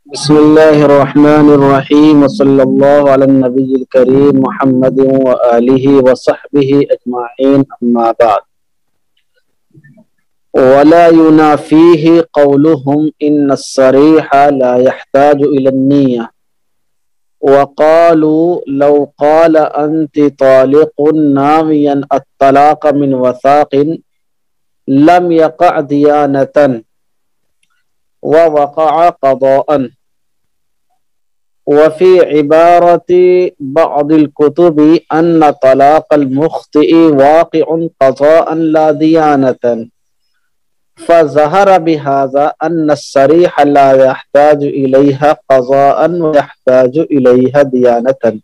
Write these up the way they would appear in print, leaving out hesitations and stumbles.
بسم الله الرحمن الرحيم وصلى الله على النبي الكريم محمد وآله وصحبه أجمعين أما بعد ولا ينافيه قولهم إن الصريح لا يحتاج إلى النية وقالوا لو قال أنت طالق ناويا الطلاق من وثاق لم يقع ديانة ووقع قضاء وفي عبارة بعض الكتب أن طلاق المخطئ واقع قضاء لا ديانة فظهر بهذا أن الصريح لا يحتاج إليها قضاء ويحتاج إليها ديانة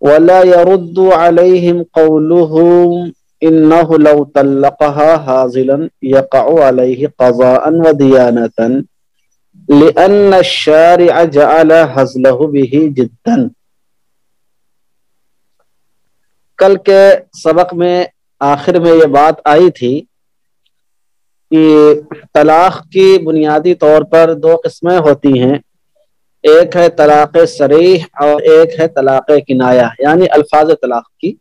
ولا يرد عليهم قولهم إنه لو طلقها هازلا يقع عليه قضاء وديانة لأن الشارع جعل هزله به جدا۔ کل کے سبق میں آخر میں یہ بات آئی تھی کہ طلاق کی بنیادی طور پر دو قسمیں ہوتی ہیں، ایک ہے طلاق صریح اور ایک ہے طلاق کنایہ، یعنی الفاظ طلاق کی۔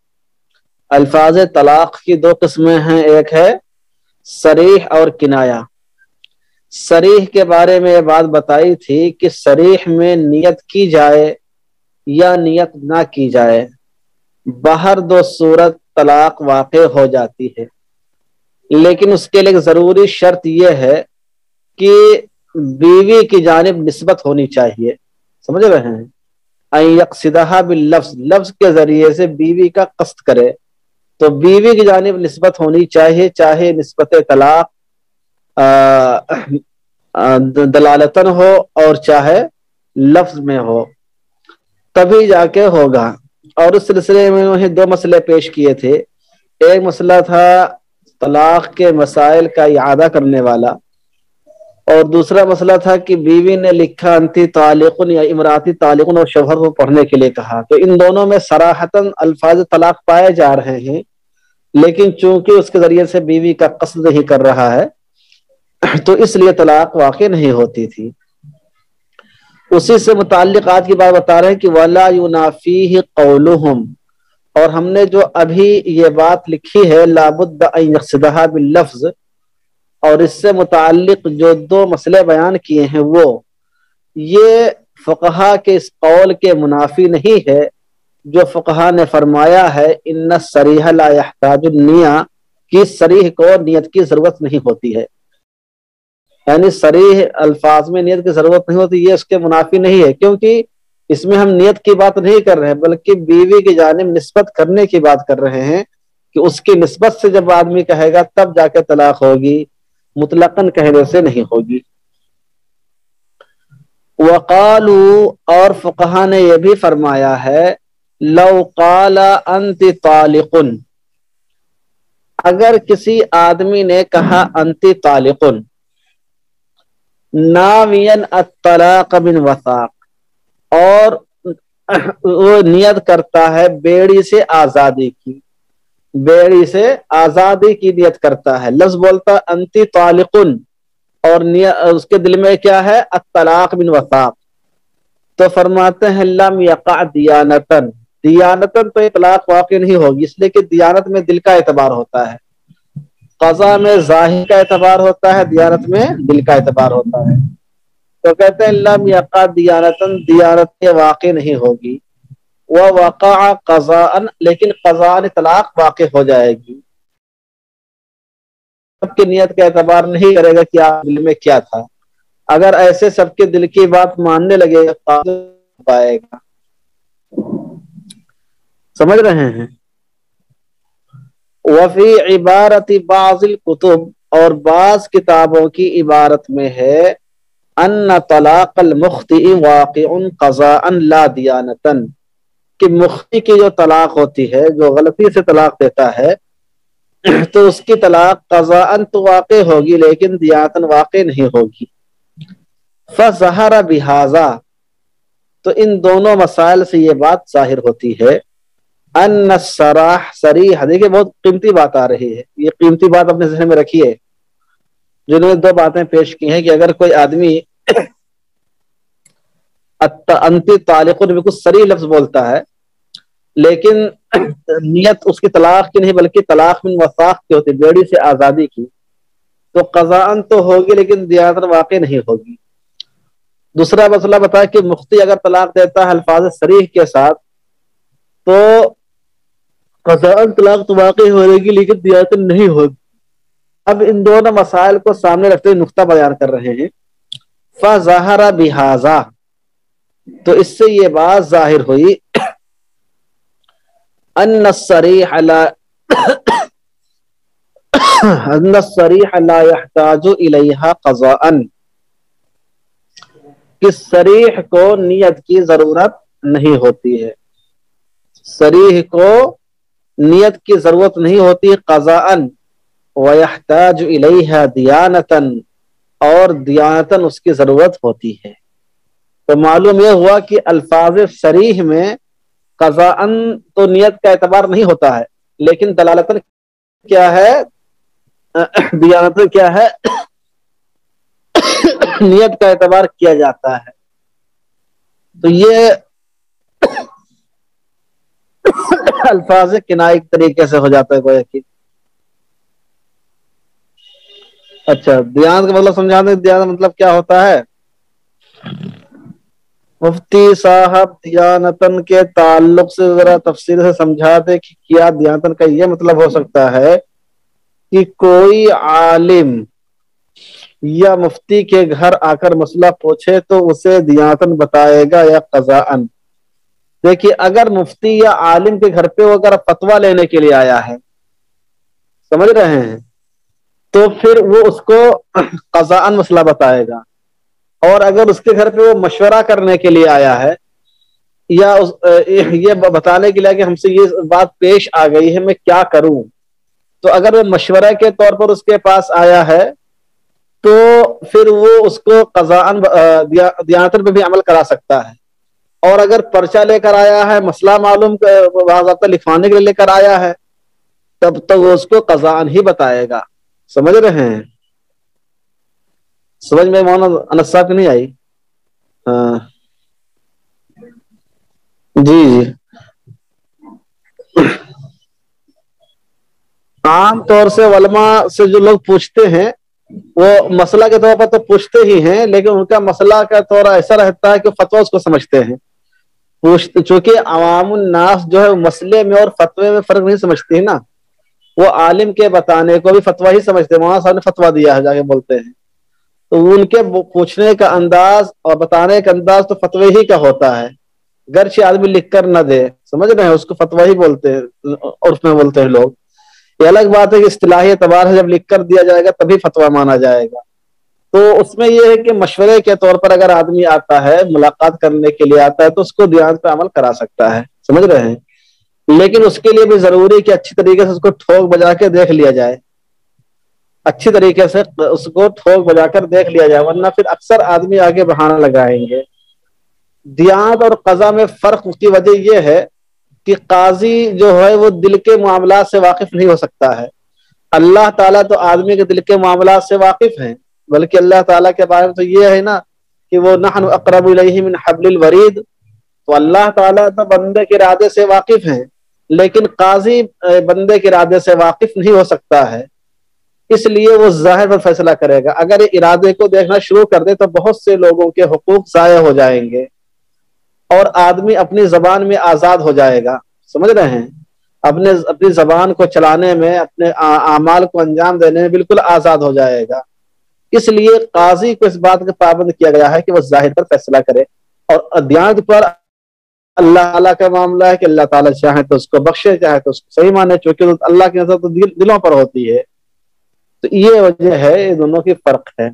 الفاظ طلاق کی دو قسمیں ہیں، ایک ہے صریح اور کنایہ۔ صریح کے بارے میں یہ بات بتائی تھی کہ صریح میں نیت کی جائے یا نیت نہ کی جائے، باہر دو صورت طلاق واقع ہو جاتی ہے، لیکن اس کے لیے ایک ضروری شرط یہ ہے کہ بیوی کی جانب نسبت ہونی چاہیے۔ سمجھ رہے ہیں؟ ان یقصدھا باللفظ، لفظ کے ذریعے سے بیوی کا قصد کرے، تو بیوی کی جانب نسبت ہونی چاہیے، چاہے نسبت طلاق دلالتن ہو اور چاہے لفظ میں ہو، تبھی جا کے ہوگا۔ اور اس سلسلے میں انہیں دو مسئلے پیش کیے تھے، ایک مسئلہ تھا طلاق کے مسائل کا اعادہ کرنے والا، اور دوسرا مسئلہ تھا کہ بیوی نے لکھا انتی طالقن یا امراتی طالقن اور شوہر کو پڑھنے کے لیے کہا، تو ان دونوں میں صراحتاً الفاظ طلاق پائے جا رہے ہیں، لیکن چونکہ اس کے ذریعے سے بیوی کا قصد نہیں کر رہا ہے تو اس لیے طلاق واقع نہیں ہوتی تھی۔ اسی سے متعلق آج کی بات بتا رہے ہیں کہ وَلَا يُنَافِيهِ قَوْلُهُمْ، اور ہم نے جو ابھی یہ بات لکھی ہے لابد ان یقصدھا باللفظ، اور اس سے متعلق جو دو مسئلے بیان کیے ہیں وہ یہ فقہا کے اس قول کے منافی نہیں ہے جو فقہا نے فرمایا ہے ان الصریح لا يحتاج النیہ، کہ صریح کو نیت کی ضرورت نہیں ہوتی ہے، یعنی صریح الفاظ میں نیت کی ضرورت نہیں ہوتی، یہ اس کے منافی نہیں ہے، کیونکہ اس میں ہم نیت کی بات نہیں کر رہے ہیں بلکہ بیوی کی جانب نسبت کرنے کی بات کر رہے ہیں کہ اس کی نسبت سے جب آدمی کہے گا تب جا کے طلاق ہوگی، مطلقاً کہنے سے نہیں ہوگی۔ وقالوا، اور فقہا نے یہ بھی فرمایا ہے لو قال انت طالقن، اگر کسی آدمی نے کہا انت طالقن ناوین الطلاق من وثاق، اور وہ نیت کرتا ہے بیڑی سے آزادی کی، بیڑی سے آزادی کی نیت کرتا ہے، لفظ بولتا انتی طالقن اور اس کے دل میں کیا ہے الطلاق من وثاق، تو فرماتے ہیں لم یقع دیانتن، دیانتن تو طلاق واقع نہیں ہوگی، اس لیے کہ دیانت میں دل کا اعتبار ہوتا ہے، قضا میں ظاہر کا اعتبار ہوتا ہے، دیانت میں دل کا اعتبار ہوتا ہے، تو کہتے ہیں لم یقع دیانتن، دیانت واقع نہیں ہوگی، ووقع قضاء، لیکن قضاء طلاق واقع ہو جائے گی، سب کی نیت کا اعتبار نہیں کرے گا کہ آپ دل میں کیا تھا، اگر ایسے سب کے دل کی بات ماننے لگے گا پائے گا۔ سمجھ رہے ہیں؟ وفی عبارت بعض الکتب، اور بعض کتابوں کی عبارت میں ہے ان طلاق المخطئ واقع قضاء لا دیانتن، کہ مخطئ کی جو طلاق ہوتی ہے، جو غلطی سے طلاق دیتا ہے، تو اس کی طلاق قضاء تو واقع ہوگی لیکن دیانتن واقع نہیں ہوگی۔ فظہر بہذا، تو ان دونوں مسائل سے یہ بات ظاہر ہوتی ہے ان الصراح صریح، دیکھیں بہت قیمتی بات آ رہی ہے، یہ قیمتی بات اپنے ذہن میں رکھیے، جنہوں نے دو باتیں پیش کی ہیں کہ اگر کوئی آدمی انت طالق بالکل صریح لفظ بولتا ہے، لیکن نیت اس کی طلاق کی نہیں بلکہ طلاق من وثاق کی ہوتی، بیڑی سے آزادی کی، تو قضاءً تو ہوگی لیکن دیانتاً واقع نہیں ہوگی۔ دوسرا مسئلہ بتایا کہ مفتی اگر طلاق دیتا ہے الفاظ صریح کے ساتھ تو قضاءً طلاق تو واقع ہونے گی لیکن دیانتاً نہیں ہوگی۔ اب ان دونوں مسائل کو سامنے رکھتے ہوئے نقطہ بیان کر رہے ہیں۔ فَظَهَرَ بِهَذَا، تو اس سے یہ بات ظاہر ہوئی ان الصریح لا ان الصریح لا يحتاج الیہا قضاءً، کہ صریح کو نیت کی ضرورت نہیں ہوتی ہے، صریح کو نیت کی ضرورت نہیں ہوتی قضاءً، وَيَحْتَاجُ إِلَيْهَا دِيَانَةً، اور دیانتاً اس کی ضرورت ہوتی ہے۔ تو معلوم یہ ہوا کہ الفاظ صریح میں قضاءً تو نیت کا اعتبار نہیں ہوتا ہے، لیکن دلالتاً کیا ہے، دیانتاً کیا ہے، نیت کا اعتبار کیا جاتا ہے۔ تو یہ الفاظ کنائی طریقے سے ہو جاتا ہے گویا کہ۔ اچھا، دیانت کا مطلب سمجھا دیں، دیانت مطلب کیا ہوتا ہے؟ مفتی صاحب دیانتن کے تعلق سے ذرا تفصیل سے سمجھا دے کہ کیا دیانتن کا یہ مطلب ہو سکتا ہے کہ کوئی عالم یا مفتی کے گھر آ کر مسئلہ پوچھے تو اسے دیانتن بتائے گا یا قضاءً؟ دیکھیے، اگر مفتی یا عالم کے گھر پہ وہ اگر فتویٰ لینے کے لیے آیا ہے، سمجھ رہے ہیں، تو پھر وہ اس کو قضاءً مسئلہ بتائے گا، اور اگر اس کے گھر پہ وہ مشورہ کرنے کے لیے آیا ہے یا یہ بتانے کے لیے کہ ہم سے یہ بات پیش آ گئی ہے میں کیا کروں، تو اگر وہ مشورہ کے طور پر اس کے پاس آیا ہے تو پھر وہ اس کو قضاءً دیانتاً پہ بھی عمل کرا سکتا ہے، اور اگر پرچہ لے کر آیا ہے، مسئلہ معلوم باضابطہ لکھوانے کے لیے لے کر آیا ہے، تب تو وہ اس کو قضاءً ہی بتائے گا۔ سمجھ رہے ہیں؟ سمجھ میں مولانا انس صاحب کی نہیں آئی؟ ہاں جی جی، عام طور سے علماء سے جو لوگ پوچھتے ہیں وہ مسئلہ کے طور پر تو پوچھتے ہی ہیں، لیکن ان کا مسئلہ کا طور ایسا رہتا ہے کہ فتویٰ اس کو سمجھتے ہیں، چونکہ عوام الناس جو ہے مسئلے میں اور فتوے میں فرق نہیں سمجھتی ہے نا، وہ عالم کے بتانے کو بھی فتویٰ ہی سمجھتے ہیں، مولانا صاحب نے فتویٰ دیا ہے جا کے بولتے ہیں، تو ان کے پوچھنے کا انداز اور بتانے کا انداز تو فتوے ہی کا ہوتا ہے، گرچہ آدمی لکھ کر نہ دے، سمجھ رہے ہیں، اس کو فتویٰ ہی بولتے ہیں، اور اس میں بولتے ہیں لوگ۔ یہ الگ بات ہے کہ اصطلاحی اعتبار سے جب لکھ کر دیا جائے گا تبھی فتویٰ مانا جائے گا، تو اس میں یہ ہے کہ مشورے کے طور پر اگر آدمی آتا ہے، ملاقات کرنے کے لیے آتا ہے، تو اس کو دیانت پہ عمل کرا سکتا ہے، سمجھ رہے ہیں، لیکن اس کے لیے بھی ضروری کہ اچھی طریقے سے اس کو ٹھوک بجا کے دیکھ لیا جائے، اچھی طریقے سے اس کو ٹھوک بجا کر دیکھ لیا جائے، ورنہ پھر اکثر آدمی آگے بہانا لگائیں گے۔ دیانت اور قضا میں فرق کی وجہ یہ ہے کہ قاضی جو ہے وہ دل کے معاملات سے واقف نہیں ہو سکتا ہے، اللہ تعالیٰ تو آدمی کے دل کے معاملات سے واقف ہیں، بلکہ اللہ تعالیٰ کے بارے میں تو یہ ہے نا کہ وہ نحن اقرب الیہ من حبل الورید، تو اللہ تعالیٰ تو بندے کے ارادے سے واقف ہیں، لیکن قاضی بندے کے ارادے سے واقف نہیں ہو سکتا ہے، اس لیے وہ ظاہر پر فیصلہ کرے گا۔ اگر یہ ارادے کو دیکھنا شروع کر دے تو بہت سے لوگوں کے حقوق ضائع ہو جائیں گے اور آدمی اپنی زبان میں آزاد ہو جائے گا، سمجھ رہے ہیں، اپنی زبان کو چلانے میں، اپنے اعمال کو انجام دینے میں بالکل آزاد ہو جائے گا۔ اس لیے قاضی کو اس بات کا پابند کیا گیا ہے کہ وہ ظاہر پر فیصلہ کرے، اور دیانت پر اللہ تعالیٰ کا معاملہ ہے کہ اللہ تعالیٰ چاہے تو اس کو بخشے، چاہے تو اس کو صحیح مانے، چونکہ اللہ کی نظر تو دلوں پر ہوتی ہے، تو یہ وجہ ہے، یہ دونوں کی فرق ہے،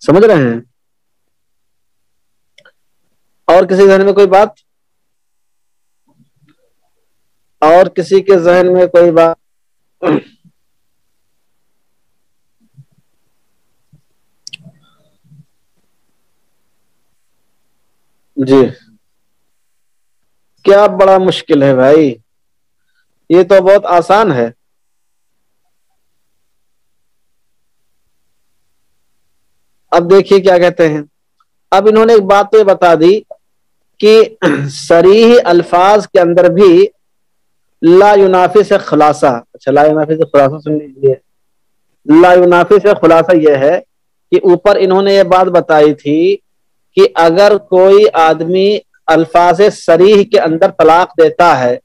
سمجھ رہے ہیں؟ اور کسی ذہن میں کوئی بات؟ اور کسی کے ذہن میں کوئی بات؟ جی، کیا بڑا مشکل ہے بھائی، یہ تو بہت آسان ہے۔ اب دیکھیے کیا کہتے ہیں، اب انہوں نے ایک بات تو یہ بتا دی کہ صریح الفاظ کے اندر بھی لا ینافی سے خلاصہ، اچھا لا ینافی سے خلاصہ سن لیجیے. لا ینافی سے خلاصہ یہ ہے کہ اوپر انہوں نے یہ بات بتائی تھی کہ اگر کوئی آدمی الفاظ صریح کے اندر طلاق دیتا ہے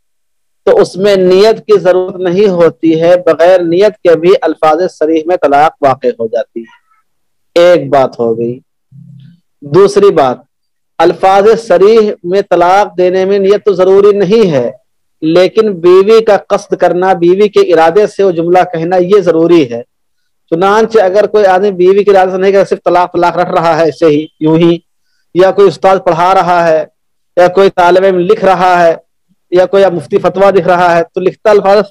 تو اس میں نیت کی ضرورت نہیں ہوتی ہے، بغیر نیت کے بھی الفاظ صریح میں طلاق واقع ہو جاتی ہے. ایک بات ہو گئی. دوسری بات، الفاظ صریح میں طلاق دینے میں نیت تو ضروری نہیں ہے، لیکن بیوی کا قصد کرنا، بیوی کے ارادے سے وہ جملہ کہنا یہ ضروری ہے. چنانچہ اگر کوئی آدمی بیوی کے ارادے سے نہیں کہ صرف طلاق طلاق رکھ رہا ہے ایسے ہی یوں ہی، یا کوئی استاد پڑھا رہا ہے، یا کوئی طالب علم لکھ رہا ہے، یا کوئی مفتی فتویٰ دکھ رہا ہے، تو لکھتا الفاظ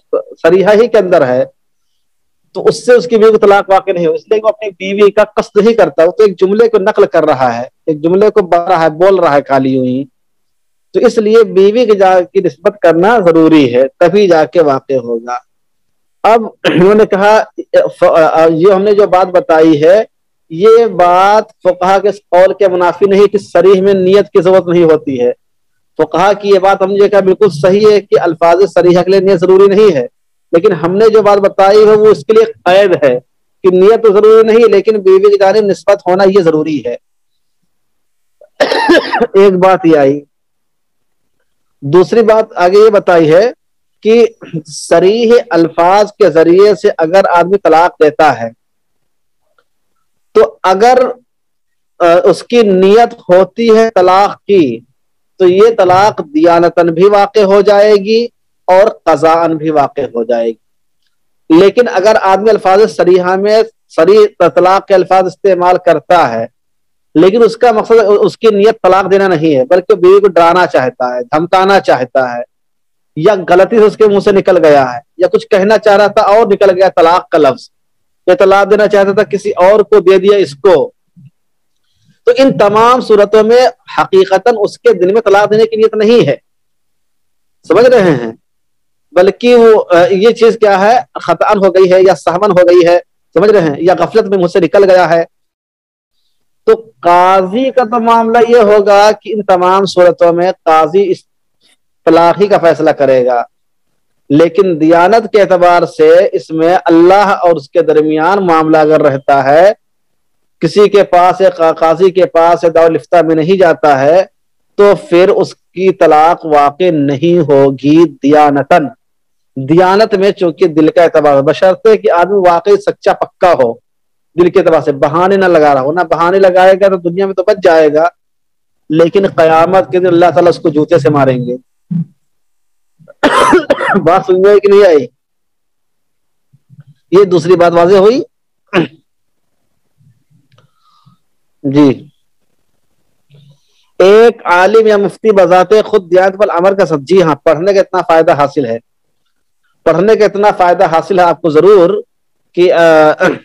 صریحہ ہی کے اندر ہے تو اس سے اس کی بیوی کو طلاق واقع نہیں ہو، اس لیے وہ اپنی بیوی کا قصد نہیں کرتا، وہ تو ایک جملے کو نقل کر رہا ہے، ایک جملے کو بول رہا ہے خالی یوں ہی. تو اس لیے بیوی کی نسبت کرنا ضروری ہے، تبھی جا کے واقع ہوگا. اب انہوں نے کہا یہ ہم نے جو بات بتائی ہے یہ بات فقہا کے قول کے منافی نہیں کہ صریح میں نیت کی ضرورت نہیں ہوتی ہے. فقہا کی یہ بات ہم نے کہا بالکل صحیح ہے کہ الفاظ صریحہ کے لیے نیت ضروری نہیں ہے، لیکن ہم نے جو بات بتائی ہے وہ اس کے لیے قید ہے کہ نیت تو ضروری نہیں لیکن بیوی کی جانب نسبت ہونا یہ ضروری ہے. ایک بات یہ آئی. دوسری بات آگے یہ بتائی ہے کہ صریح الفاظ کے ذریعے سے اگر آدمی طلاق دیتا ہے تو اگر اس کی نیت ہوتی ہے طلاق کی تو یہ طلاق دیانتاً بھی واقع ہو جائے گی اور قضاءً بھی واقع ہو جائے گی. لیکن اگر آدمی الفاظ صریحہ میں صریح طلاق کے الفاظ استعمال کرتا ہے لیکن اس کا مقصد اس کی نیت طلاق دینا نہیں ہے بلکہ بیوی کو ڈرانا چاہتا ہے، دھمکانا چاہتا ہے، یا غلطی سے اس کے منہ سے نکل گیا ہے، یا کچھ کہنا چاہ رہا تھا اور نکل گیا طلاق کا لفظ، یا طلاق دینا چاہتا تھا کسی اور کو دے دیا اس کو، تو ان تمام صورتوں میں حقیقتاً اس کے دل میں طلاق دینے کی نیت نہیں ہے. سمجھ رہے ہیں؟ بلکہ وہ یہ چیز کیا ہے، خطأ ہو گئی ہے یا سہون ہو گئی ہے، سمجھ رہے ہیں، یا غفلت میں مجھ سے نکل گیا ہے. تو قاضی کا تو معاملہ یہ ہوگا کہ ان تمام صورتوں میں قاضی اس طلاق ہی کا فیصلہ کرے گا، لیکن دیانت کے اعتبار سے اس میں اللہ اور اس کے درمیان معاملہ اگر رہتا ہے، کسی کے پاس یا قاضی کے پاس یا دارالفتہ میں نہیں جاتا ہے تو پھر اس کی طلاق واقع نہیں ہوگی دیانتاً. دیانت میں چونکہ دل کا اعتبار بشرطے کہ آدمی واقعی سچا پکا ہو، دل کے اعتبار سے بہانے نہ لگا رہا ہو. نہ بہانے لگائے گا تو دنیا میں تو بچ جائے گا، لیکن قیامت کے دن اللہ تعالیٰ اس کو جوتے سے ماریں گے. بات سمجھ میں کہ نہیں آئی؟ یہ دوسری بات واضح ہوئی. جی، ایک عالم یا مفتی بذات خود دیانت والعمل کا سب، جی ہاں، پڑھنے کا اتنا فائدہ حاصل ہے، پڑھنے کا اتنا فائدہ حاصل ہے آپ کو ضرور کہ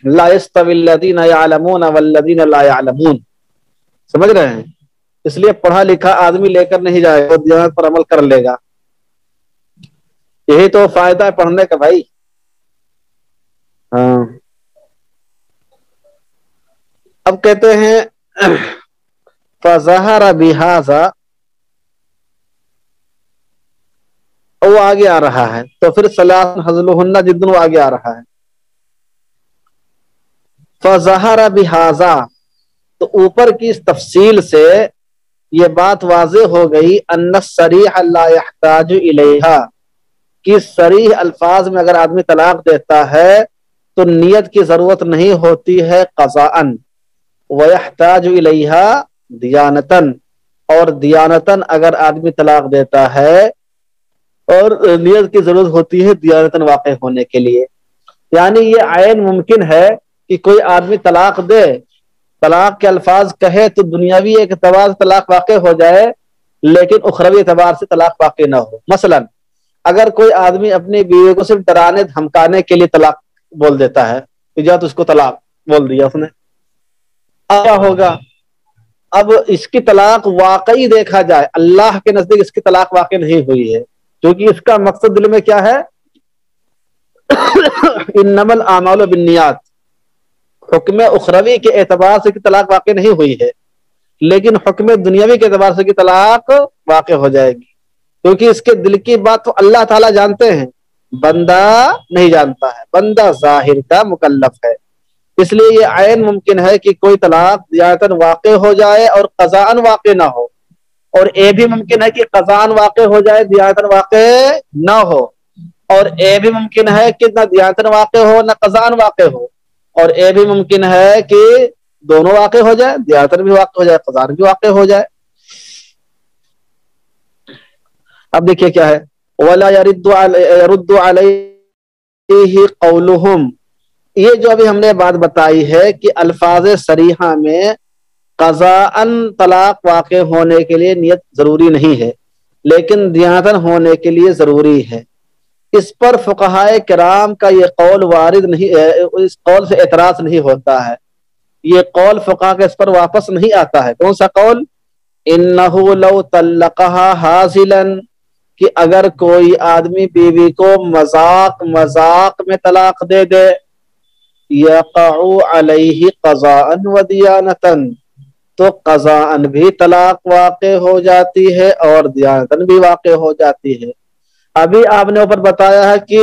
لا يستوي الذين يعلمون والذين لا يعلمون. سمجھ رہے ہیں؟ اس لیے پڑھا لکھا آدمی لے کر نہیں جائے گا، دیانت پر عمل کر لے گا. یہی تو فائدہ ہے پڑھنے کا بھائی. ہاں، اب کہتے ہیں فظہر بہذا، وہ آگے آ رہا ہے تو پھر ثلاث حضلہن جدن وہ آگے آ رہا ہے. فظہر بہذا، تو اوپر کی اس تفصیل سے یہ بات واضح ہو گئی ان الصریح لا يحتاج الیہا، کہ صریح الفاظ میں اگر آدمی طلاق دیتا ہے تو نیت کی ضرورت نہیں ہوتی ہے قضاءً، وَيَحْتَاجُ إِلَيْهَا دِيَانَةً، اور دیانتاً اگر آدمی طلاق دیتا ہے اور نیت کی ضرورت ہوتی ہے دیانتاً واقع ہونے کے لیے. یعنی یہ عین ممکن ہے کہ کوئی آدمی طلاق دے، طلاق کے الفاظ کہے تو دنیاوی اعتبار سے طلاق واقع ہو جائے لیکن اخروی اعتبار سے طلاق واقع نہ ہو. مثلا اگر کوئی آدمی اپنی بیوی کو صرف ڈرانے دھمکانے کے لیے طلاق بول دیتا ہے کہ جا تو اس کو طلاق بول دیا اس نے، کیا ہوگا؟ اب اس کی طلاق واقعی دیکھا جائے اللہ کے نزدیک اس کی طلاق واقع نہیں ہوئی ہے، کیونکہ اس کا مقصد دل میں کیا ہے، انما الاعمال بالنیات، حکم اخروی کے اعتبار سے طلاق واقع نہیں ہوئی ہے. لیکن حکم دنیاوی کے اعتبار سے کی طلاق واقع ہو جائے گی، کیونکہ اس کے دل کی بات تو اللہ تعالیٰ جانتے ہیں، بندہ نہیں جانتا ہے، بندہ ظاہر کا مکلف ہے۔ اس لیے یہ عین ممکن ہے کہ کوئی طلاق دیانتاً واقع ہو جائے اور قضاءً واقع نہ ہو، اور یہ بھی ممکن ہے کہ قضاءً واقع ہو جائے دیانتاً واقع نہ ہو، اور یہ بھی ممکن ہے کہ نہ دیانتاً واقع ہو نہ قضاءً واقع ہو، اور یہ بھی ممکن ہے کہ دونوں واقع ہو جائے، دیانتاً بھی واقع ہو جائے قضاءً بھی واقع ہو جائے۔ اب دیکھیے کیا ہے، وَلَا يَرُدُّ عَلَيْهِ قَوْلُهُمْ، یہ جو ابھی ہم نے بات بتائی ہے کہ الفاظ صریحہ میں قضاءً طلاق واقع ہونے کے لیے نیت ضروری نہیں ہے، لیکن دیانتاً ہونے کے لیے ضروری ہے۔ اس پر فقہائے کرام کا یہ قول وارد نہیں ہے، اس قول سے اعتراض نہیں ہوتا ہے، یہ قول فقہا کے اس پر واپس نہیں آتا ہے۔ کون سا قول؟ انہو لو طلقہا حاصلاً، کہ اگر کوئی آدمی بیوی کو مذاق میں طلاق دے دے، یقع علیہ قضاءً و دیانتاً، تو قضاءً بھی طلاق واقع ہو جاتی ہے اور دیانتاً بھی واقع ہو جاتی ہے۔ ابھی آپ نے اوپر بتایا ہے کہ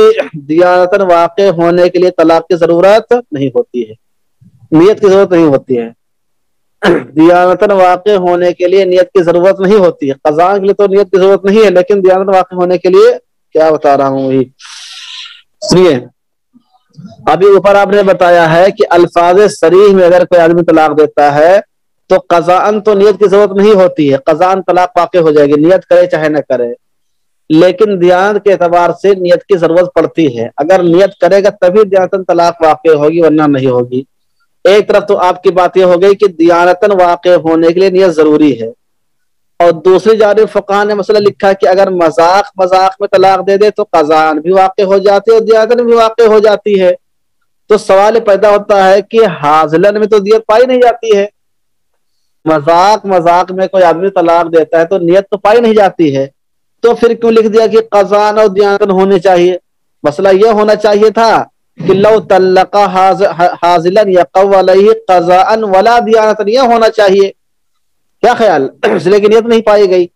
دیانتاً واقع ہونے کے لیے طلاق کی ضرورت نہیں ہوتی ہے، نیت کی ضرورت نہیں ہوتی ہے۔ دیانتاً واقع ہونے کے لیے نیت کی ضرورت نہیں ہوتی ہے، قضاء کے لیے تو نیت کی ضرورت نہیں ہے، لیکن دیانتاً واقع ہونے کے لیے کیا بتا رہا ہوں وہی سنیے۔ ابھی اوپر آپ نے بتایا ہے کہ الفاظ صریح میں اگر کوئی آدمی طلاق دیتا ہے تو قضاءً تو نیت کی ضرورت نہیں ہوتی ہے، قضاءً طلاق واقع ہو جائے گی، نیت کرے چاہے نہ کرے، لیکن دیانت کے اعتبار سے نیت کی ضرورت پڑتی ہے۔ اگر نیت کرے گا تبھی دیانتاً طلاق واقع ہوگی، ورنہ نہیں ہوگی۔ ایک طرف تو آپ کی بات یہ ہو گئی کہ دیانتاً واقع ہونے کے لیے نیت ضروری ہے، اور دوسری جانب فقہا نے مسئلہ لکھا کہ اگر مذاق میں طلاق دے دے تو قضاءً بھی واقع ہو جاتی ہے اور دیانتاً بھی واقع ہو جاتی ہے۔ تو سوال پیدا ہوتا ہے کہ حاصلاً میں تو دیت پائی نہیں جاتی ہے، مذاق میں کوئی آدمی طلاق دیتا ہے تو نیت تو پائی نہیں جاتی ہے، تو پھر کیوں لکھ دیا کہ قضاءً اور دیانتاً ہونے چاہیے؟ مسئلہ یہ ہونا چاہیے تھا کہ لو طلق حاصلاً یقع علیہ قضاءً ولا دیانتاً، یہ ہونا چاہیے، کیا خیال؟ اس لیے کہ نیت نہیں پائی گئی۔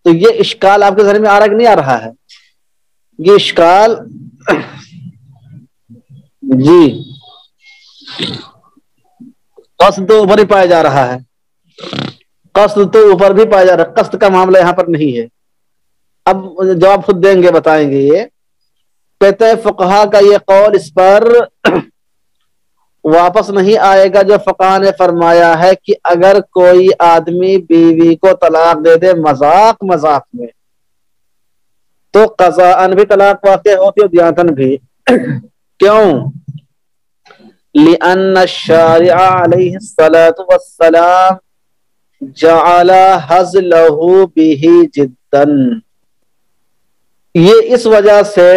تو یہ اشکال آپ کے ذہن میں آ رہا کہ نہیں آ رہا ہے؟ یہ اشکال جی قصد تو اوپر ہی پایا جا رہا ہے، قصد تو اوپر بھی پایا جا رہا ہے، قصد کا معاملہ یہاں پر نہیں ہے۔ اب جواب خود دیں گے، بتائیں گے۔ یہ کہتے ہیں فقہا کا یہ قول اس پر واپس نہیں آئے گا جو فقہا نے فرمایا ہے کہ اگر کوئی آدمی بیوی کو طلاق دے دے مذاق میں تو قضاءً بھی طلاق واقع ہوتی ہے اور دیانتاً بھی۔ کیوں؟ لأن الشارع علیہ الصلاۃ والسلام جعل حزلہ به جدا، یہ اس وجہ سے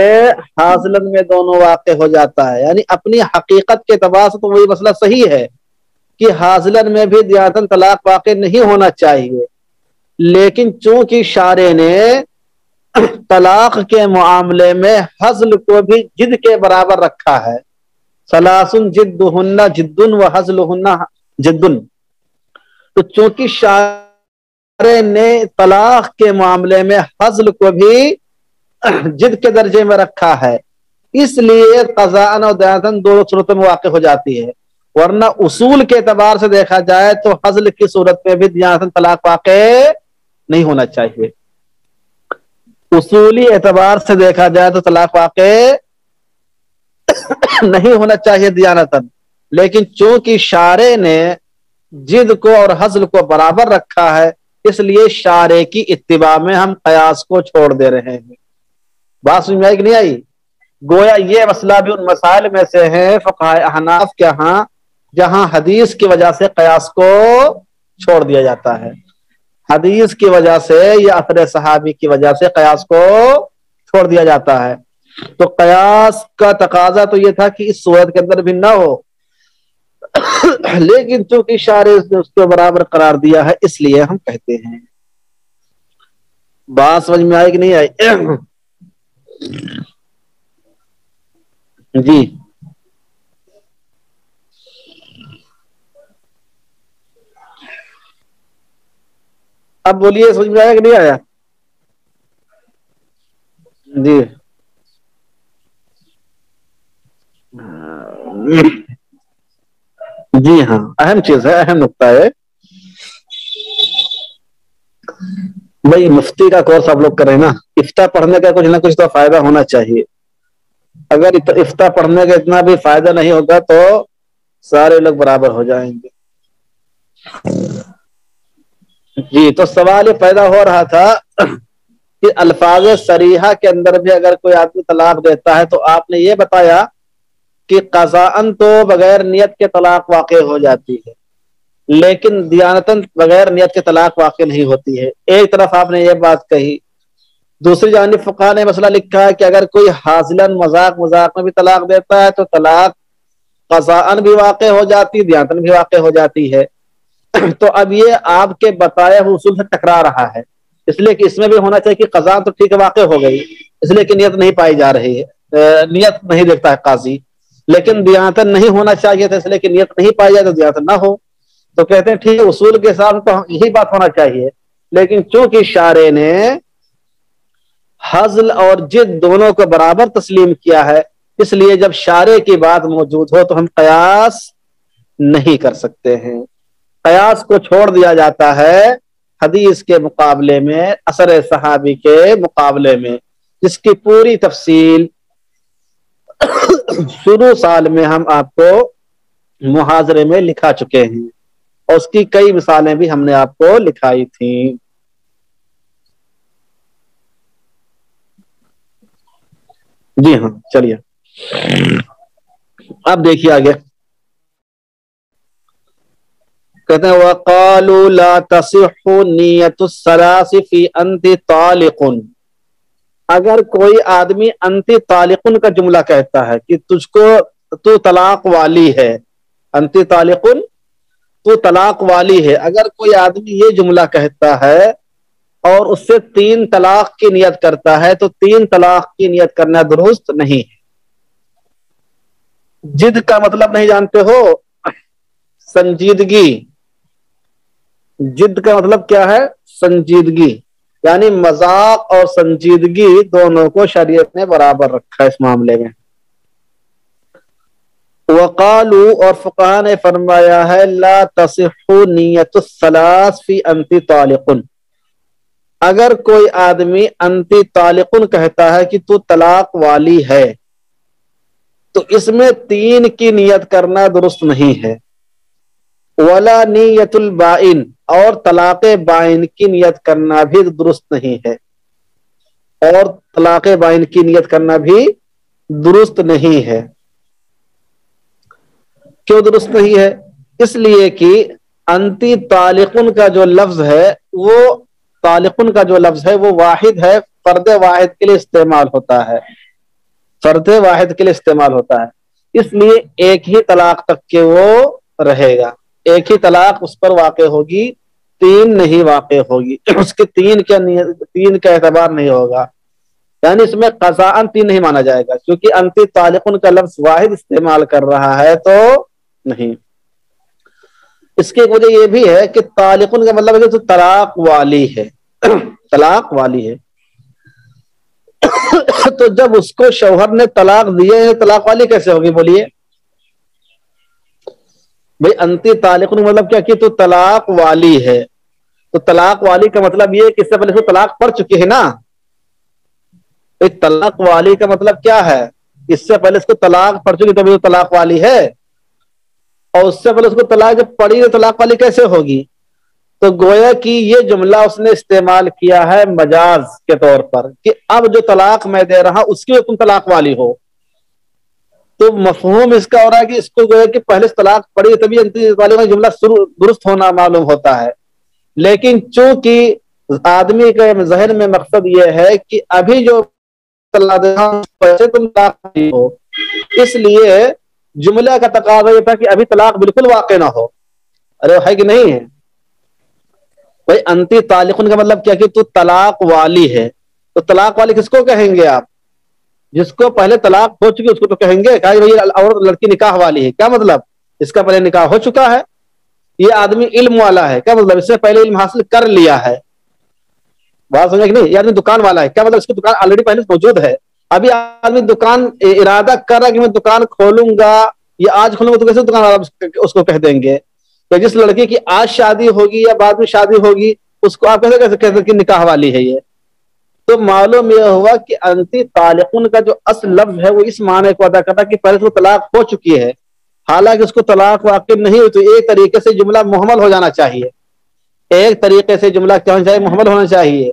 حاصلاً میں دونوں واقع ہو جاتا ہے، یعنی اپنی حقیقت کے اعتبار سے تو وہی مسئلہ صحیح ہے کہ حاصلاً میں بھی دیانتاً طلاق واقع نہیں ہونا چاہیے، لیکن چونکہ شارع نے طلاق کے معاملے میں حزل کو بھی جد کے برابر رکھا ہے، ثلاث جدہن جد و حزلہن جد، تو چونکہ شارع نے طلاق کے معاملے میں حزل کو بھی جد کے درجے میں رکھا ہے، اس لیے قضاءً اور دیانتاً دونوں صورتوں میں واقع ہو جاتی ہے، ورنہ اصول کے اعتبار سے دیکھا جائے تو حزل کی صورت میں بھی دیانتاً طلاق واقع نہیں ہونا چاہیے، اصولی اعتبار سے دیکھا جائے تو طلاق واقع نہیں ہونا چاہیے دیانتاً، لیکن چونکہ شارع نے جد کو اور حزل کو برابر رکھا ہے اس لیے شارع کی اتباع میں ہم قیاس کو چھوڑ دے رہے ہیں۔ بات سمجھ میں آئی کہ نہیں آئی؟ گویا یہ مسئلہ بھی ان مسائل میں سے ہے فقہاء احناف کے ہاں جہاں حدیث کی وجہ سے قیاس کو چھوڑ دیا جاتا ہے، حدیث کی وجہ سے یا اثر صحابی کی وجہ سے قیاس کو چھوڑ دیا جاتا ہے۔ تو قیاس کا تقاضا تو یہ تھا کہ اس صورت کے اندر بھی نہ ہو، لیکن چونکہ شارع نے اس کو برابر قرار دیا ہے اس لیے ہم کہتے ہیں۔ بات سمجھ میں آئی کہ نہیں آئی؟ جی اب بولیے سمجھ میں آیا کہ نہیں آیا؟ جی جی ہاں، اہم چیز ہے، اہم نقطہ ہے بھائی. مفتی کا کورس آپ لوگ کریں نا، افتاء پڑھنے کا کچھ نہ کچھ تو فائدہ ہونا چاہیے. اگر افتاء پڑھنے کا اتنا بھی فائدہ نہیں ہوگا تو سارے لوگ برابر ہو جائیں گے. جی تو سوال یہ پیدا ہو رہا تھا کہ الفاظ صریحہ کے اندر بھی اگر کوئی آدمی طلاق دیتا ہے تو آپ نے یہ بتایا کہ قضاءً تو بغیر نیت کے طلاق واقع ہو جاتی ہے، لیکن دیانتاً بغیر نیت کے طلاق واقع نہیں ہوتی ہے. ایک طرف آپ نے یہ بات کہی. دوسری جانب فقہاء نے مسئلہ لکھا ہے کہ اگر کوئی حاصلاً مذاق میں بھی طلاق دیتا ہے تو طلاق قضاءً بھی واقع ہو جاتی، دیانتاً بھی واقع ہو جاتی ہے. تو اب یہ آپ کے بتایا ہوئے اصول سے ٹکرا رہا ہے، اس لیے کہ اس میں بھی ہونا چاہیے کہ قضاء تو ٹھیک ہے واقع ہو گئی، اس لیے کہ نیت نہیں پائی جا رہی ہے، نیت نہیں دیکھتا ہے قاضی. لیکن دیانتاً نہیں ہونا چاہیے تھا، اس لیے کہ نیت نہیں پائی جائے تو دیانتاً نہ ہو. تو کہتے ہیں ٹھیک ہے، اصول کے ساتھ تو یہی بات ہونا چاہیے، لیکن چونکہ شارع نے ہزل اور جد دونوں کو برابر تسلیم کیا ہے، اس لیے جب شارع کی بات موجود ہو تو ہم قیاس نہیں کر سکتے ہیں. قیاس کو چھوڑ دیا جاتا ہے حدیث کے مقابلے میں، اثر صحابی کے مقابلے میں، جس کی پوری تفصیل شروع سال میں ہم آپ کو محاضرے میں لکھا چکے ہیں، اور اس کی کئی مثالیں بھی ہم نے آپ کو لکھائی تھیں. جی ہاں چلیے اب دیکھیے آگے. کہتے ہیں وَقَالُوا لَا تَصِحُّ نِيَّةُ الثَّلَاثِ فِي أَنْتِ طَالِقٌ. اگر کوئی آدمی انتی طالقن کا جملہ کہتا ہے کہ تجھ کو تو طلاق والی ہے، انتی طالقن تو طلاق والی ہے، اگر کوئی آدمی یہ جملہ کہتا ہے اور اس سے 3 طلاق کی نیت کرتا ہے تو 3 طلاق کی نیت کرنا درست نہیں ہے. جد کا مطلب نہیں جانتے ہو؟ سنجیدگی. جد کا مطلب کیا ہے؟ سنجیدگی. یعنی مذاق اور سنجیدگی دونوں کو شریعت نے برابر رکھا ہے اس معاملے میں. وقالو اور فقہاء نے فرمایا ہے لا تصح نیت الثلاث فی انتی طالقن. اگر کوئی آدمی انتی طالقن کہتا ہے کہ تو طلاق والی ہے تو اس میں 3 کی نیت کرنا درست نہیں ہے. ولا نیت البائن اور طلاق بائن کی نیت کرنا بھی درست نہیں ہے، اور طلاق بائن کی نیت کرنا بھی درست نہیں ہے. کیوں درست نہیں ہے؟ اس لیے کہ انتی طالقن کا جو لفظ ہے وہ طالقن کا جو لفظ ہے وہ واحد ہے، فرد واحد کے لیے استعمال ہوتا ہے، فرد واحد کے لیے استعمال ہوتا ہے. اس لیے ایک ہی طلاق تک کے وہ رہے گا، ایک ہی طلاق اس پر واقع ہوگی، 3 نہیں واقع ہوگی. اس کے 3 کا اعتبار نہیں ہوگا، یعنی اس میں قضاءً 3 نہیں مانا جائے گا، کیونکہ انتی طالقن کا لفظ واحد استعمال کر رہا ہے تو نہیں. اس کی ایک وجہ یہ بھی ہے کہ طالقن کا مطلب ہے کہ تو طلاق والی ہے، طلاق والی ہے. تو جب اس کو شوہر نے طلاق دیے ہیں طلاق والی کیسے ہوگی بولیے بھئی؟ انتی طالقن مطلب کیا کہ تو طلاق والی ہے. تو طلاق والی کا مطلب یہ کہ اس سے پہلے اس کو طلاق پڑ چکی ہے نا. طلاق والی کا مطلب کیا ہے؟ اس سے پہلے اس کو طلاق پڑ چکی تبھی تو طلاق والی ہے، اور اس سے پہلے اس کو طلاق جب پڑی تو طلاق والی کیسے ہوگی؟ تو گویا کہ یہ جملہ اس نے استعمال کیا ہے مجاز کے طور پر کہ اب جو طلاق میں دے رہا اس کی تم طلاق والی ہو. تو مفہوم اس کا ہو رہا ہے کہ اس کو گویا کہ پہلے طلاق پڑی تبھی انتی طالق کا جملہ درست ہونا معلوم ہوتا ہے. لیکن چونکہ آدمی کے ذہن میں مقصد یہ ہے کہ ابھی جو تم طلاق ہو، اس لیے جملہ کا تقاضا یہ تھا کہ ابھی طلاق بالکل واقع نہ ہو. ارے ہے کہ نہیں ہے بھائی؟ انتی طالقن کا مطلب کیا کہ تو طلاق والی ہے. تو طلاق والی کس کو کہیں گے آپ؟ جس کو پہلے طلاق ہو چکی اس کو تو کہیں گے کہ بھائی اور لڑکی نکاح والی ہے. کیا مطلب؟ اس کا پہلے نکاح ہو چکا ہے، یہ آدمی علم والا ہے. کیا مطلب؟ اس سے پہلے علم حاصل کر لیا ہے. بات سمجھے کہ نہیں؟ یہ آدمی دکان والا ہے، کیا مطلب اس کی دکان آلریڈی پہلے موجود ہے، ابھی آدمی دکان ارادہ کر رہا ہے کہ میں دکان کھولوں گا، یہ آج کھولوں گا، تو کیسے دکان والا اس کو کہہ دیں گے؟ تو جس لڑکی کی آج شادی ہوگی یا بعد میں شادی ہوگی اس کو آپ کیسے کہتے ہیں کہ نکاح والی ہے یہ؟ تو معلوم یہ ہوا کہ انتی طالقن کا جو اصل لفظ ہے وہ اس معنی کو ادا کرتا کہ پہلے تو طلاق ہو چکی ہے، حالانکہ اس کو طلاق واقع نہیں ہوئی، تو ایک طریقے سے جملہ محمل ہو جانا چاہیے، ایک طریقے سے جملہ کیا ہونا چاہیے؟ محمل ہونا چاہیے.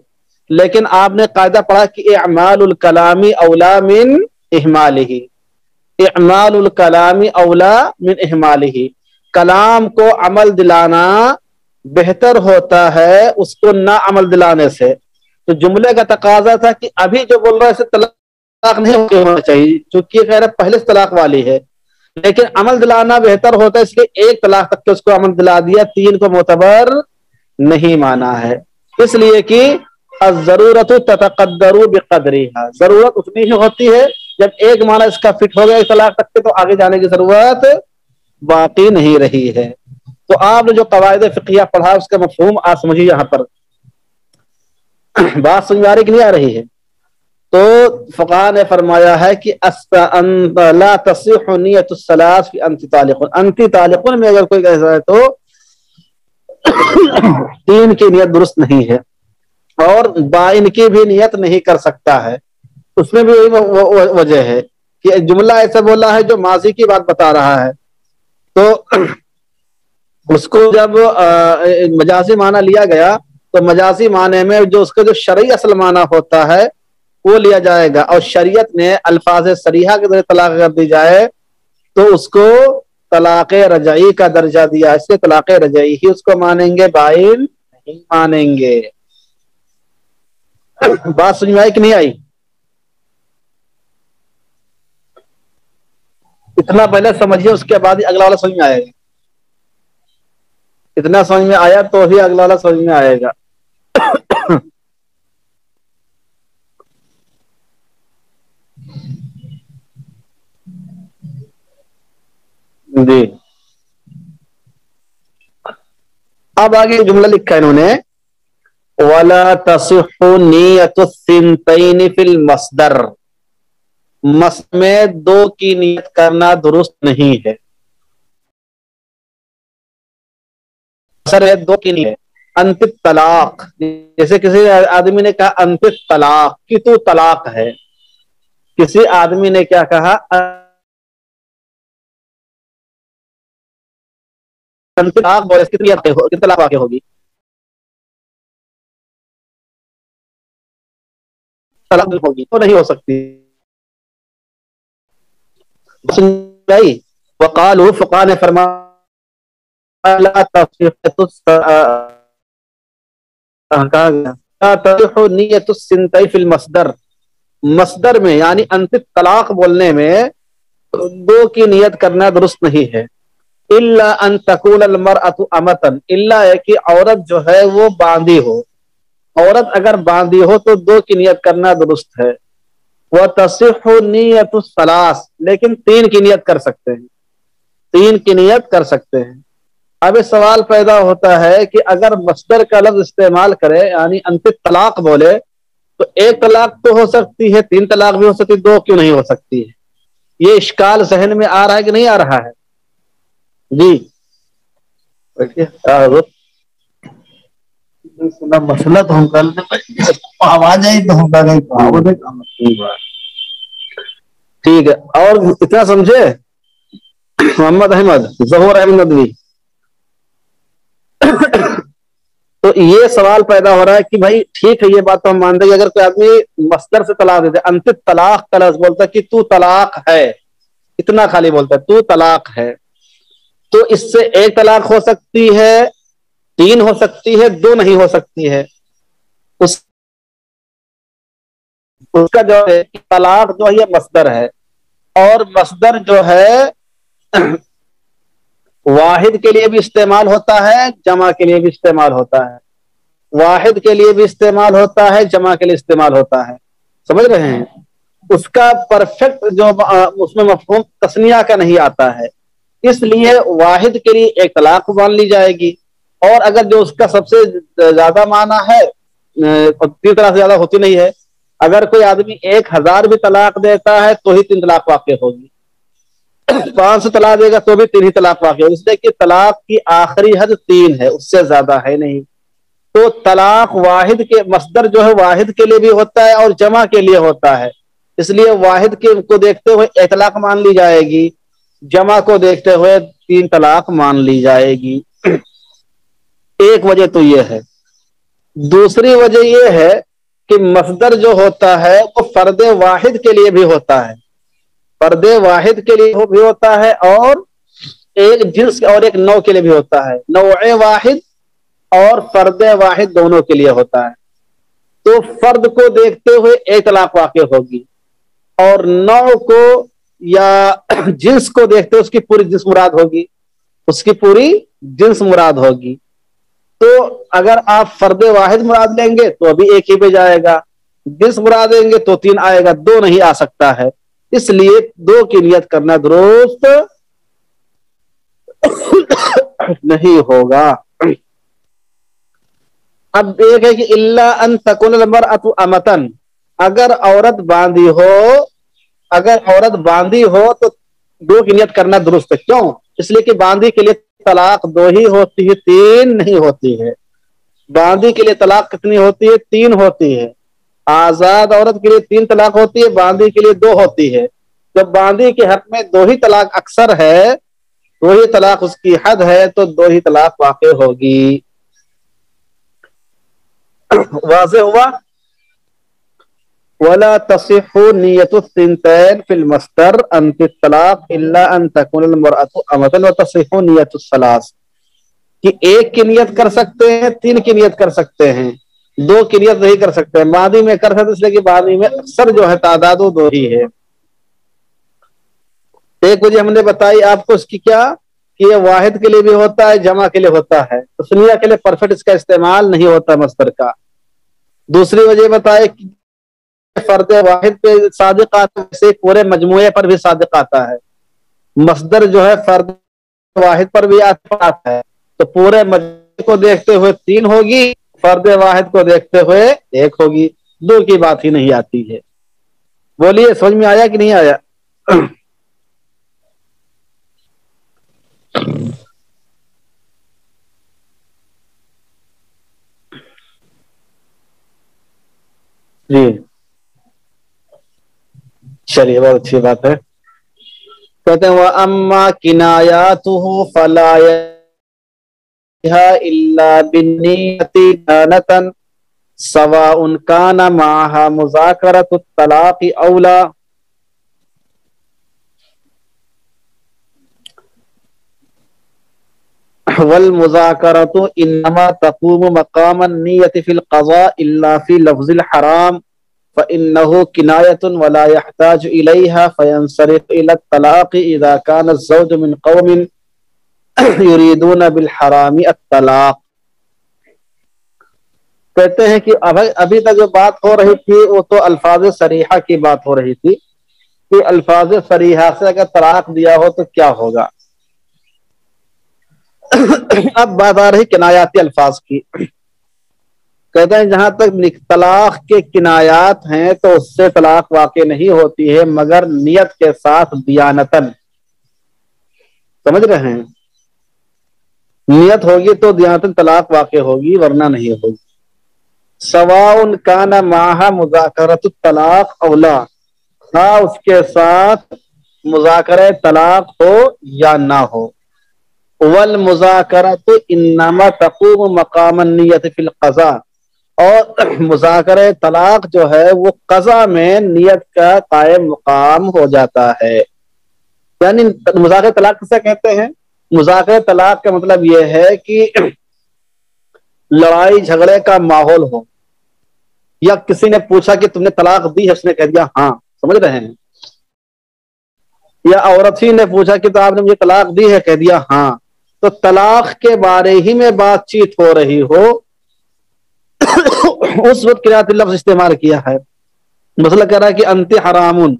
لیکن آپ نے قاعدہ پڑھا کہ اعمال الکلام اولا من اہمالہ، اعمال الکلام اولا من اہمالہ، کلام کو عمل دلانا بہتر ہوتا ہے اس کو نہ عمل دلانے سے. تو جملے کا تقاضا تھا کہ ابھی جو بول رہا ہے اسے طلاق نہیں ہونا چاہیے چونکہ خیر پہلے سے طلاق والی ہے، لیکن عمل دلانا بہتر ہوتا ہے، اس لیے ایک طلاق تک کے اس کو عمل دلا دیا، تین کو معتبر نہیں مانا ہے. اس لیے کہ الضرورت تتقدر بقدرها، ضرورت اتنی ہی ہوتی ہے، جب ایک معنی اس کا فٹ ہو گیا ایک طلاق تک کے تو آگے جانے کی ضرورت باقی نہیں رہی ہے. تو آپ نے جو قواعد فقہیہ پڑھا اس کا مفہوم آپ سمجھیے. یہاں پر بات سمجھ آ رہی کہ نہیں آ رہی ہے؟ تو فقہاء نے فرمایا ہے کہ لا تصح نیت الثلاث فی انت طالق، انت طالق میں اگر کوئی کہتا ہے تو تین کی نیت درست نہیں ہے، اور بائن کی بھی نیت نہیں کر سکتا ہے. اس میں بھی وہی وجہ ہے کہ جملہ ایسا بولا ہے جو ماضی کی بات بتا رہا ہے، تو اس کو جب مجازی معنی لیا گیا تو مجازی معنی میں جو اس کا جو شرعی اصل معنی ہوتا ہے وہ لیا جائے گا، اور شریعت نے الفاظ صریحہ کے ذریعے طلاق کر دی جائے تو اس کو طلاق رجعی کا درجہ دیا، اس سے طلاق رجعی ہی اس کو مانیں گے، بائن نہیں مانیں گے. بات سمجھ میں آئی کہ نہیں آئی؟ اتنا پہلے سمجھیے اس کے بعد ہی اگلا والا سمجھ میں آئے گا. اتنا سمجھ میں آیا تو ہی اگلا والا سمجھ میں آئے گا. جی اب آگے جملہ لکھا ہے انہوں نے، وَلَا تَصِحُّ نِيَّةُ الثِّنْتَيْنِ فِي الْمَصْدَرِ، مصدر میں دو کی نیت کرنا درست نہیں ہے. مصدر ہے دو کی نیت، انت طلاق، جیسے کسی آدمی نے کہا انت طلاق کہ تو طلاق ہے، کسی آدمی نے کیا کہا انت طلاق، بولے اس کی نیت طلاق واقع ہوگی، طلاق ہوگی تو نہیں ہو سکتی. وقالوا فقہاء نے فرمایا لا تصح نیت الثنتین فی المصدر، مصدر میں یعنی انت طلاق بولنے میں دو کی نیت کرنا درست نہیں ہے. الا ان تکون المرأة امتا، الا ہے کہ عورت جو ہے وہ باندھی ہو، عورت اگر باندھی ہو تو دو کی نیت کرنا درست ہے. وتصح نیت الثلاث، لیکن تین کی نیت کر سکتے ہیں، تین کی نیت کر سکتے ہیں. اب یہ سوال پیدا ہوتا ہے کہ اگر مصدر کا لفظ استعمال کرے یعنی انت طلاق بولے تو ایک طلاق تو ہو سکتی ہے، تین طلاق بھی ہو سکتی، دو کیوں نہیں ہو سکتی ہے؟ یہ اشکال ذہن میں آ رہا ہے کہ نہیں آ رہا ہے؟ جی مسئلہ تو ہم کر لیں، آواز آئی تو ہم کر گئے. ٹھیک ہے، اور اتنا سمجھے محمد احمد ظہور احمد ندوی؟ تو یہ سوال پیدا ہو رہا ہے کہ بھائی ٹھیک ہے یہ بات تو ہم مانتے ہیں، اگر کوئی آدمی مصدر سے طلاق دیتے انت طلاق کا لفظ بولتا ہے کہ تو طلاق ہے، اتنا خالی بولتا ہے تو طلاق ہے، تو اس سے ایک طلاق ہو سکتی ہے، تین ہو سکتی ہے، دو نہیں ہو سکتی ہے. اس کا جو ہے طلاق جو ہے یہ مصدر ہے، اور مصدر جو ہے واحد کے لیے بھی استعمال ہوتا ہے، جمع کے لیے بھی استعمال ہوتا ہے، واحد کے لیے بھی استعمال ہوتا ہے، جمع کے لیے استعمال ہوتا ہے. سمجھ رہے ہیں؟ اس کا پرفیکٹ جو اس میں مفہوم تسنیہ کا نہیں آتا ہے، اس لیے واحد کے لیے ایک طلاق مان لی جائے گی، اور اگر جو اس کا سب سے زیادہ معنی ہے 3 طلاق سے زیادہ ہوتی نہیں ہے. اگر کوئی آدمی 1000 بھی طلاق دیتا ہے تو ہی 3 طلاق واقع ہوگی, 500 طلاق دے گا تو بھی 3 ہی طلاق واقع ہوگی, اس لیے کہ طلاق کی آخری حد 3 ہے, اس سے زیادہ ہے نہیں. تو طلاق واحد کے مصدر جو ہے واحد کے لیے بھی ہوتا ہے اور جمع کے لیے ہوتا ہے, اس لیے واحد کے کو دیکھتے ہوئے 1 طلاق مان لی جائے گی, جمع کو دیکھتے ہوئے 3 طلاق مان لی جائے گی. ایک وجہ تو یہ ہے. دوسری وجہ یہ ہے کہ مصدر جو ہوتا ہے وہ فرد واحد کے لیے بھی ہوتا ہے, فرد واحد کے لیے بھی ہوتا ہے اور ایک جنس اور ایک نوع کے لیے بھی ہوتا ہے. نوع واحد اور فرد واحد دونوں کے لیے ہوتا ہے. تو فرد کو دیکھتے ہوئے 1 طلاق واقع ہوگی اور نوع کو یا جنس کو دیکھتے ہوئے اس کی پوری جنس مراد ہوگی, اس کی پوری جنس مراد ہوگی. تو اگر آپ فرد واحد مراد لیں گے تو ابھی 1 ہی پہ جائے گا, جنس مراد لیں گے تو 3 آئے گا, 2 نہیں آ سکتا ہے. اس لیے 2 کی نیت کرنا درست نہیں ہوگا. اب ایک ہے کہ اللہ ان تکون المرأۃ امتن, اگر عورت باندھی ہو, اگر عورت باندھی ہو تو 2 کی نیت کرنا درست ہے. کیوں؟ اس لیے کہ باندھی کے لیے طلاق 2 ہی ہوتی ہے, 3 نہیں ہوتی ہے. باندھی کے لیے طلاق کتنی ہوتی ہے؟ 3 ہوتی ہے. آزاد عورت کے لیے 3 طلاق ہوتی ہے, باندھی کے لیے 2 ہوتی ہے. جب باندھی کے حق میں 2 ہی طلاق اکثر ہے, 2 ہی طلاق اس کی حد ہے, تو 2 ہی طلاق واقع ہوگی. واضح ہوا؟ ولا تصح نیت الثنتين في المصدر انت الطلاق الا ان تكون المرأة امة وتصح نیت الثلاث, کہ 1 کی نیت کر سکتے ہیں, 3 کی نیت کر سکتے ہیں, 2 کی نیت نہیں کر سکتے. ماضی میں کر سکتے اس لیے کہ ماضی میں اکثر جو ہے تعداد وہ 2 ہی ہے. ایک وجہ ہم نے بتائی آپ کو اس کی کیا, کہ یہ واحد کے لیے بھی ہوتا ہے, جمع کے لیے ہوتا ہے. تسنیہ کے لیے پرفیکٹ اس کا استعمال نہیں ہوتا مصدر کا. دوسری وجہ بتائے کہ فرد واحد پہ صادق آتا ہے, سے پورے مجموعے پر بھی صادق آتا ہے. مصدر جو ہے فرد واحد پر بھی آتا ہے, تو پورے مجموعے کو دیکھتے ہوئے 3 ہوگی, فرد واحد کو دیکھتے ہوئے 1 ہوگی. 2 کی بات ہی نہیں آتی ہے. بولیے سمجھ میں آیا کہ نہیں آیا؟ جی چلیے, بہت اچھی بات ہے. کہتے ہیں وَأَمَّا كِنَايَاتُهُ فَلَا يَهَا إِلَّا بِالنِّيَّةِ كَانَةً سَوَاءٌ كَانَ مَعَهَا مُذَاكَرَةُ الطَّلَاقِ أَوْ لَا. والمذاكرة إنما تقوم مقام النية في القضاء إلا في لفظ الحرام فإنه كناية ولا يحتاج إليها فينصرف إلى الطلاق إذا كان الزوج من قوم يريدون بالحرام الطلاق. کہتے ہیں کہ ابھی تک جو بات ہو رہی تھی وہ تو الفاظ صریحہ کی بات ہو رہی تھی کہ الفاظ صریحہ سے اگر طلاق دیا ہو تو کیا ہوگا. اب بات آ رہی کنایاتی الفاظ کی. کہتے ہیں جہاں تک طلاق کے کنایات ہیں تو اس سے طلاق واقع نہیں ہوتی ہے مگر نیت کے ساتھ دیانتن. سمجھ رہے ہیں؟ نیت ہوگی تو دیانتن طلاق واقع ہوگی, ورنہ نہیں ہوگی. سواء کان معها مذاکرۃ الطلاق او لا, ہاں اس کے ساتھ مذاکرہ طلاق ہو یا نہ ہو. والمذاکرۃ انما تقوم مقام النیت فی القضاء, اور مذاکرہ طلاق جو ہے وہ قضا میں نیت کا قائم مقام ہو جاتا ہے. یعنی مذاکرہ طلاق کسے کہتے ہیں؟ مذاکرہ طلاق کا مطلب یہ ہے کہ لڑائی جھگڑے کا ماحول ہو, یا کسی نے پوچھا کہ تم نے طلاق دی ہے, اس نے کہہ دیا ہاں. سمجھ رہے ہیں؟ یا عورت ہی نے پوچھا کہ تو آپ نے مجھے طلاق دی ہے, کہہ دیا ہاں. تو طلاق کے بارے ہی میں بات چیت ہو رہی ہو اس وقت کنایت لفظ استعمال کیا ہے. مسئلہ کہہ رہا ہے کہ انت حرامن,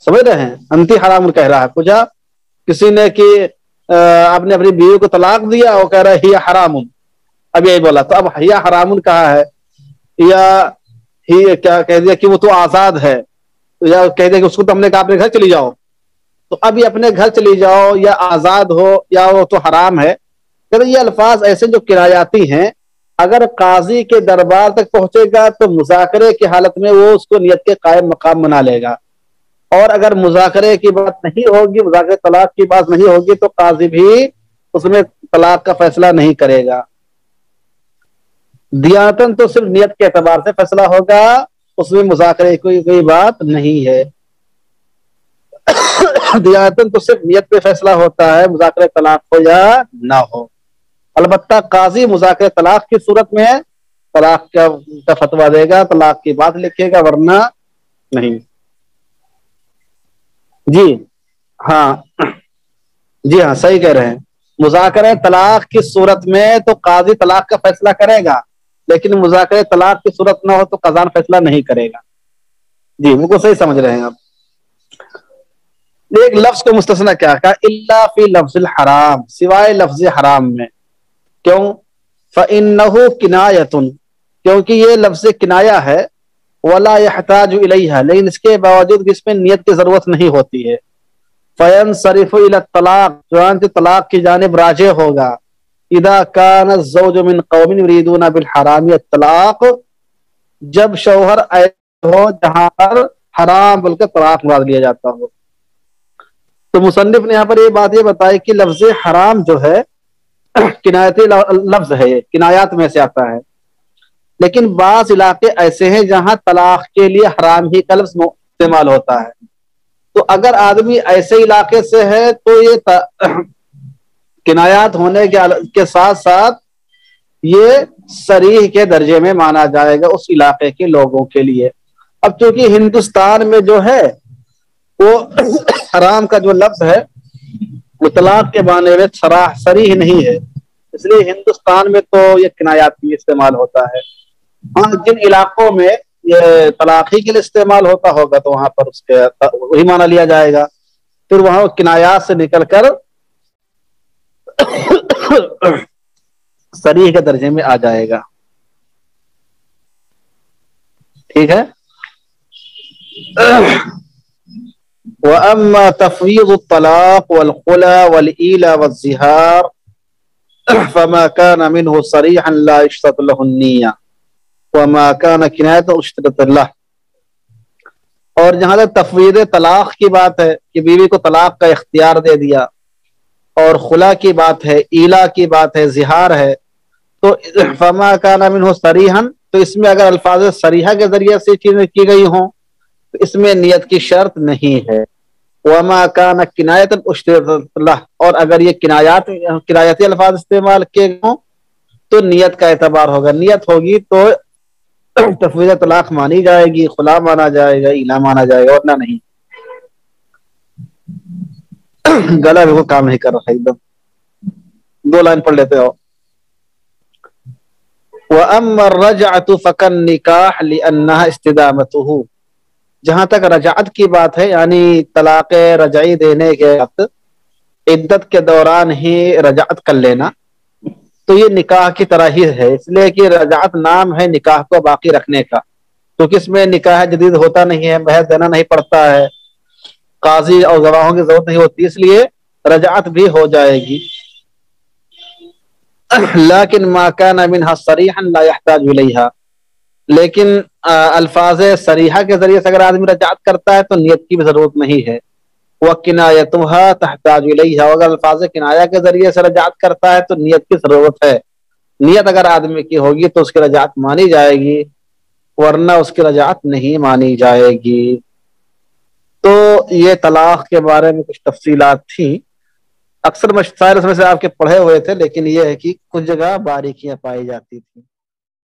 سمجھ رہے ہیں؟ انت حرامن کہہ رہا ہے. پوچھا کسی نے کہ آپ نے اپنی بیوی کو طلاق دیا, وہ کہہ رہا ہے ہی حرامن, اب یہی بولا. تو اب ہی حرامن کہا ہے یا ہی کیا کہہ دیا کہ وہ تو آزاد ہے، یا کہہ دیا کہ اس کو تو ہم نے کہا اپنے گھر چلی جاؤ، تو اب یہ اپنے گھر چلی جاؤ یا آزاد ہو یا وہ تو حرام ہے. یہ الفاظ ایسے جو کنایاتی ہیں، اگر قاضی کے دربار تک پہنچے گا تو مذاکرے کی حالت میں وہ اس کو نیت کے قائم مقام بنا لے گا، اور اگر مذاکرے کی بات نہیں ہوگی، مذاکرے طلاق کی بات نہیں ہوگی، تو قاضی بھی اس میں طلاق کا فیصلہ نہیں کرے گا. دیانتن تو صرف نیت کے اعتبار سے فیصلہ ہوگا، اس میں مذاکرے کی کوئی بات نہیں ہے. دیانتن تو صرف نیت پہ فیصلہ ہوتا ہے، مذاکرے طلاق ہو یا نہ ہو. البتہ قاضی مذاکرے طلاق کی صورت میں طلاق کا فتویٰ دے گا، طلاق کی بات لکھے گا، ورنہ نہیں. جی ہاں، جی ہاں صحیح کہہ رہے ہیں. مذاکرہ طلاق کی صورت میں تو قاضی طلاق کا فیصلہ کرے گا، لیکن مذاکرہ طلاق کی صورت نہ ہو تو قاضی فیصلہ نہیں کرے گا. جی وہ کو صحیح سمجھ رہے ہیں آپ. ایک لفظ کو مستثنیٰ کیا کہا، الا فی لفظ الحرام، سوائے لفظ حرام میں. کیوں؟ فإنہ کنایۃ، کیونکہ یہ لفظ کنایا ہے. ولا يحتاج الیہا، لیکن اس کے باوجود اس میں نیت کی ضرورت نہیں ہوتی ہے. فینصرف الی الطلاق، چنانچہ طلاق کی جانب راجع ہوگا. اذا کان الزوج من قوم یریدون بالحرام الطلاق، جب شوہر ایسے ہو جہاں پر حرام بول کے طلاق مراد لیا جاتا ہو. تو مصنف نے یہاں پر یہ بات یہ بتائی کہ لفظ حرام جو ہے کنایتی لفظ ہے، یہ کنایات میں سے آتا ہے. لیکن بعض علاقے ایسے ہیں جہاں طلاق کے لیے حرام ہی کا لفظ استعمال ہوتا ہے. تو اگر آدمی ایسے علاقے سے ہے تو یہ کنایات ہونے کے ساتھ ساتھ یہ صریح کے درجے میں مانا جائے گا اس علاقے کے لوگوں کے لیے. اب چونکہ ہندوستان میں جو ہے وہ حرام کا جو لفظ ہے وہ طلاق کے معنی میں صریح نہیں ہے، اس لیے ہندوستان میں تو یہ کنایات بھی استعمال ہوتا ہے. ہاں جن علاقوں میں یہ طلاقی کے لیے استعمال ہوتا ہوگا تو وہاں پر اس کے وہی معنی لیا جائے گا، پھر وہاں کنایات سے نکل کر صریح کے درجے میں آ جائے گا. ٹھیک ہے. وَأَمَّا تَفْوِيضُ الطَّلَاقِ وَالْخُلَعِ وَالْإِيلَاءِ وَالزِّهَارِ فَمَا كَانَ مِنْهُ صَرِيحًا لَا يُشْتَرَطُ لَهُ النِّيَّةُ وَمَا كَانَ كِنَایَةً اشْتُرِطَ لَهُ. اور جہاں تک تفویض طلاق کی بات ہے کہ بیوی کو طلاق کا اختیار دے دیا، اور خلا کی بات ہے، ایلا کی بات ہے، زہار ہے، تو فما کان منہ صریحا، تو اس میں اگر الفاظ صریحہ کے ذریعے سے چیزیں کی گئی ہوں تو اس میں نیت کی شرط نہیں ہے. وما کان کنایۃ اشترط لہ، اور اگر یہ کنایتی الفاظ استعمال کیے گئے تو نیت کا اعتبار ہوگا. نیت ہوگی تو تفویض طلاق مانی جائے گی، خلا مانا جائے گا، ایلا مانا جائے گا، ورنہ نہیں. گلا بھی وہ کام نہیں کر رہا ایک دم. 2 لائن پڑھ لیتے ہو. وَأَمَّا الرَّجْعَةُ فَكَالنِّكَاحِ لِأَنَّهَا اسْتِدَامَتُهُ، جہاں تک رجعت کی بات ہے یعنی طلاق رجعی دینے کے وقت عدت کے دوران ہی رجعت کر لینا، تو یہ نکاح کی طرح ہی ہے، اس لیے کہ رجعت نام ہے نکاح کو باقی رکھنے کا. کیونکہ اس میں نکاح جدید ہوتا نہیں ہے، مہر دینا نہیں پڑتا ہے، قاضی اور گواہوں کی ضرورت نہیں ہوتی، اس لیے رجعت بھی ہو جائے گی. لیکن ما کان منها صریحا لا يحتاج الیہا، لیکن الفاظ صریحہ کے ذریعے سے اگر آدمی رجعت کرتا ہے تو نیت کی بھی ضرورت نہیں ہے. وکنایتها تحتاج الیہا، اگر الفاظ کنایہ کے ذریعے سے رجعت کرتا ہے تو نیت کی ضرورت ہے. نیت اگر آدمی کی ہوگی تو اس کی رجعت مانی جائے گی، ورنہ اس کی رجعت نہیں مانی جائے گی. تو یہ طلاق کے بارے میں کچھ تفصیلات تھیں. اکثر مسائل اس میں سے آپ کے پڑھے ہوئے تھے، لیکن یہ ہے کہ کچھ جگہ باریکیاں پائی جاتی تھیں.